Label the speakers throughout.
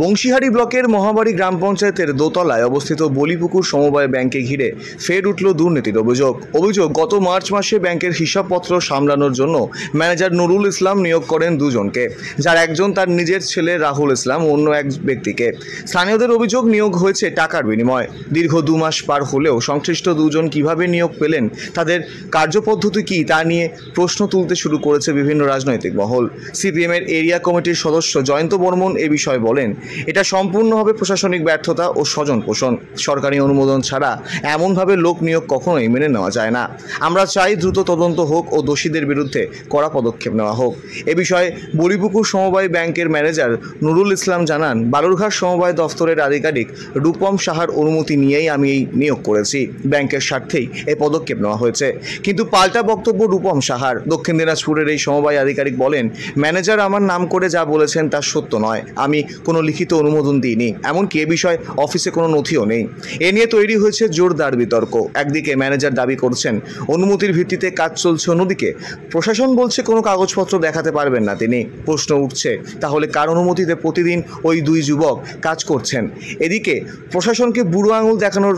Speaker 1: বংশীহারি ব্লকের মহাবাড়ি গ্রাম পঞ্চায়েতের দোতলায় অবস্থিত বলিপুকুর সমবায় ব্যাংকে ঘিরে ফের উঠল দুর্নীতির অভিযোগ গত মার্চ মাসে ব্যাংকের হিসাবপত্র সামলানোর জন্য ম্যানেজার নুরুল ইসলাম নিয়োগ করেন দুজনকে, যার একজন তার নিজের ছেলে রাহুল ইসলাম, অন্য এক ব্যক্তিকে। স্থানীয়দের অভিযোগ নিয়োগ হয়েছে টাকার বিনিময়ে। দীর্ঘ 2 মাস পার হলেও সংশ্লিষ্ট দুজন কিভাবে নিয়োগ পেলেন, তাদের কার্যপদ্ধতি কী তা নিয়ে প্রশ্ন তুলতে শুরু করেছে বিভিন্ন রাজনৈতিক মহল। সিপিএমের এরিয়া কমিটির সদস্য জয়ন্ত বর্মন এ বিষয়ে বলেন, এটা সম্পূর্ণভাবে প্রশাসনিক ব্যর্থতা ও স্বজন পোষণ। সরকারি অনুমোদন ছাড়া এমনভাবে লোক নিয়োগ কখনোই মেনে নেওয়া যায় না। আমরা চাই দ্রুত তদন্ত হোক ও দোষীদের বিরুদ্ধে কড়া পদক্ষেপ নেওয়া হোক। এ বিষয়ে বলিপুকুর সমবায় ব্যাংকের ম্যানেজার নুরুল ইসলাম জানান, বালুরঘাট সমবায় দফতরের আধিকারিক রূপম সাহার অনুমতি নিয়েই আমি এই নিয়োগ করেছি। ব্যাংকের স্বার্থেই এই পদক্ষেপ নেওয়া হয়েছে। কিন্তু পাল্টা বক্তব্য রূপম সাহার। দক্ষিণ দিনাজপুরের এই সমবায় আধিকারিক বলেন, ম্যানেজার আমার নাম করে যা বলেছেন তা সত্য নয়। আমি কোনো লিখিত অনুমোদন দিইনি, এমনকি এ বিষয়ে অফিসে কোনো নথিও নেই। এ নিয়ে তৈরি হয়েছে জোরদার বিতর্ক। একদিকে ম্যানেজার দাবি করছেন অনুমতির ভিত্তিতে কাজ চলছে, অন্যদিকে প্রশাসন বলছে কোনো কাগজপত্র দেখাতে পারবেন না তিনি। প্রশ্ন উঠছে, তাহলে কার অনুমতিতে প্রতিদিন ওই 2 যুবক কাজ করছেন? এদিকে প্রশাসনকে বুড়ো আঙুল দেখানোর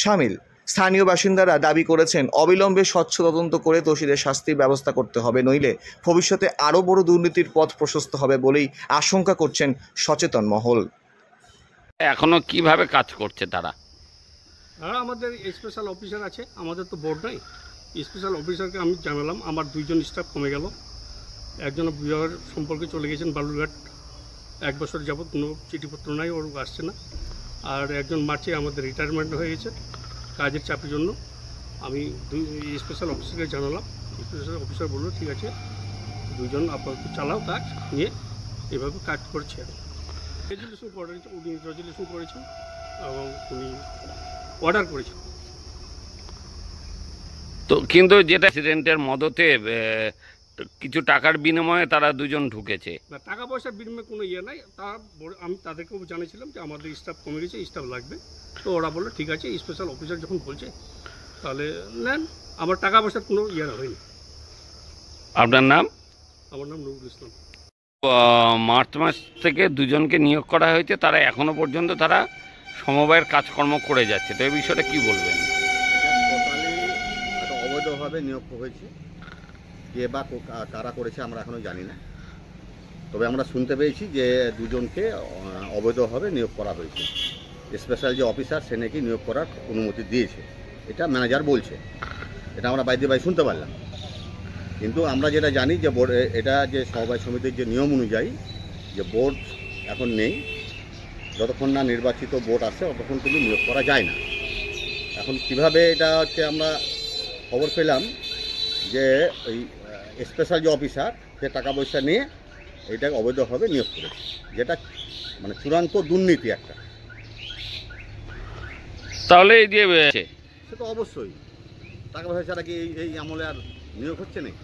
Speaker 1: সামিল। স্থানীয় বাসিন্দারা দাবি করেছেন, অবিলম্বে স্বচ্ছ তদন্ত করে দোষীদের শাস্তির ব্যবস্থা করতে হবে, নইলে ভবিষ্যতে আরও বড় দুর্নীতির পথ প্রশস্ত হবে বলেই আশঙ্কা করছেন সচেতন মহল।
Speaker 2: এখনো কিভাবে কাজ করছে তারা?
Speaker 3: আমাদের স্পেশাল অফিসার আছে, আমাদের তো বোর্ড নাই। স্পেশাল অফিসারকে আমি জানালাম, আমার 2 জন স্টাফ কমে গেল। একজন বিবাহের সম্পর্কে চলে গেছেন বালুরঘাট, 1 বছর যাবৎ কোনো চিঠিপত্র নাই, ওর আসছে না। আর একজন মার্চে আমাদের রিটায়ারমেন্ট হয়ে গেছে কাজের চাপের জন্য। আমি স্পেশাল অফিসারকে জানালাম, স্পেশাল অফিসার বললো ঠিক আছে, 2 জন আপাতত চালাও কাজ নিয়ে, এভাবে কাজ করছে। রেজুলেশন করেছে, উনি রেজুলেশন করেছেন এবং উনি অর্ডার করেছেন।
Speaker 2: তো কিন্তু যেটা প্রেসিডেন্টের মদতে কিছু টাকার বিনিময়ে তারা 2 জন ঢুকেছে।
Speaker 3: না, টাকা পয়সার বিনিময়ে কোনো ইয়ে নাই। আমি তাদেরকেও জানিয়েছিলাম যে আমাদের স্টাফ কমে গেছে, স্টাফ লাগবে। তো ওরা বললো ঠিক আছে, স্পেশাল অফিসার যখন বলছে তাহলে নেন। আমার টাকা পয়সার কোনো ইয়ে হয়নি।
Speaker 2: আপনার নাম?
Speaker 3: আমার নাম নুরুল ইসলাম।
Speaker 2: মার্চ মাস থেকে 2 জনকে নিয়োগ করা হয়েছে, তারা এখনো পর্যন্ত তারা সমবায়ের কাজকর্ম করে যাচ্ছে। তো এই বিষয়টা কি বলবেন?
Speaker 4: অবৈধভাবে নিয়োগ হয়েছে, কে বা কারা করেছে আমরা এখনো জানি না। তবে আমরা শুনতে পেয়েছি যে 2 জনকে অবৈধভাবে নিয়োগ করা হয়েছে। স্পেশাল যে অফিসার সে নাকি নিয়োগ করার অনুমতি দিয়েছে, এটা ম্যানেজার বলছে। এটা আমরা বাইরে শুনতে পারলাম। কিন্তু আমরা যেটা জানি যে বোর্ড, এটা যে সমবায় সমিতির যে নিয়ম অনুযায়ী যে বোর্ড এখন নেই, যতক্ষণ না নির্বাচিত বোর্ড আসে ততক্ষণ কিন্তু নিয়োগ করা যায় না। এখন কিভাবে এটা হচ্ছে, আমরা খবর পেলাম যে ওই স্পেশাল যে অফিসার সে টাকা পয়সা নিয়ে এইটাকে অবৈধভাবে নিয়োগ করেছে, যেটা মানে চূড়ান্ত দুর্নীতি একটা।
Speaker 2: তাহলে এই যে
Speaker 4: সে তো অবশ্যই টাকা পয়সা ছাড়া কি এই আমলে আর নিয়োগ হচ্ছে নাকি?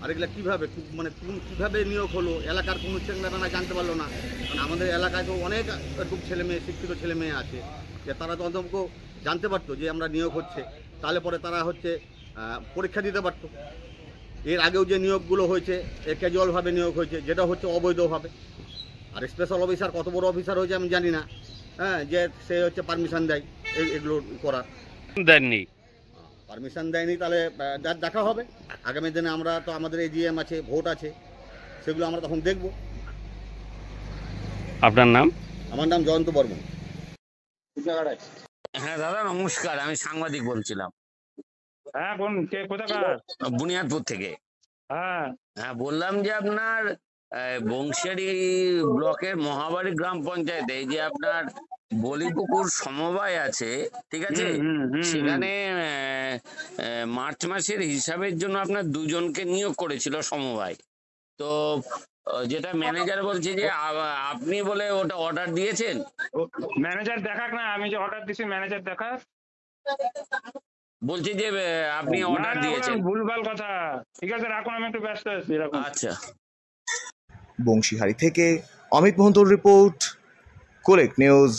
Speaker 4: আর এগুলো কীভাবে মানে কীভাবে নিয়োগ হলো, এলাকার কোনো ছেলেমেয়েরা জানতে পারলো না। কারণ আমাদের এলাকায় তো অনেক এরকম ছেলেমেয়ে, শিক্ষিত ছেলেমেয়ে আছে, যে তারা তো অন্তত জানতে পারতো যে আমরা নিয়োগ হচ্ছে, তাহলে পরে তারা হচ্ছে পরীক্ষা দিতে পারতো। এর আগেও যে নিয়োগগুলো হয়েছে ক্যাজুয়ালভাবে নিয়োগ হয়েছে, যেটা হচ্ছে অবৈধভাবে। আর স্পেশাল অফিসার কত বড় অফিসার হয়েছে আমি জানি না, যে সে হচ্ছে পারমিশন দেয় এগুলো করার।
Speaker 2: দেননি,
Speaker 4: পারমিশন দেয়নি, তাহলে দেখা হবে আগামী দিনে। আমরা তো আমাদের এজিএম আছে, ভোট আছে, সেগুলো আমরা তখন দেখব।
Speaker 2: আপনার নাম?
Speaker 4: আমার নাম জয়ন্ত বর্মন।
Speaker 2: হ্যাঁ দাদা নমস্কার, আমি সাংবাদিক বলছিলাম।
Speaker 5: হ্যাঁ বলুন, কে কোথাকার?
Speaker 2: বুনিয়াদপুর থেকে।
Speaker 5: হ্যাঁ
Speaker 2: হ্যাঁ, বললাম যে আপনার বংশীহারি ব্লকের মহাবাড়ি গ্রাম পঞ্চায়েতে এই যে আপনার বলিপুকুর সমবায় আছে, ঠিক আছে, সেখানে মার্চ মাসের হিসাবের জন্য আপনার 2 জনকে নিয়োগ করেছিল সমবায়। তো যেটা ম্যানেজার বলছে যে আপনি বলে ওটা অর্ডার দিয়েছেন।
Speaker 5: ম্যানেজার দেখাক না, আমি যে অর্ডার দিছি ম্যানেজার দেখাক।
Speaker 2: বলছি যে আপনি অর্ডার দিয়েছেন।
Speaker 5: ভুলভাল কথা। ঠিক আছে, রাখুন, আমি একটু ব্যস্ত আছি।
Speaker 2: আচ্ছা।
Speaker 1: বংশীহারি থেকে অমিত মহন্তর রিপোর্ট, কোরেক্ট নিউজ।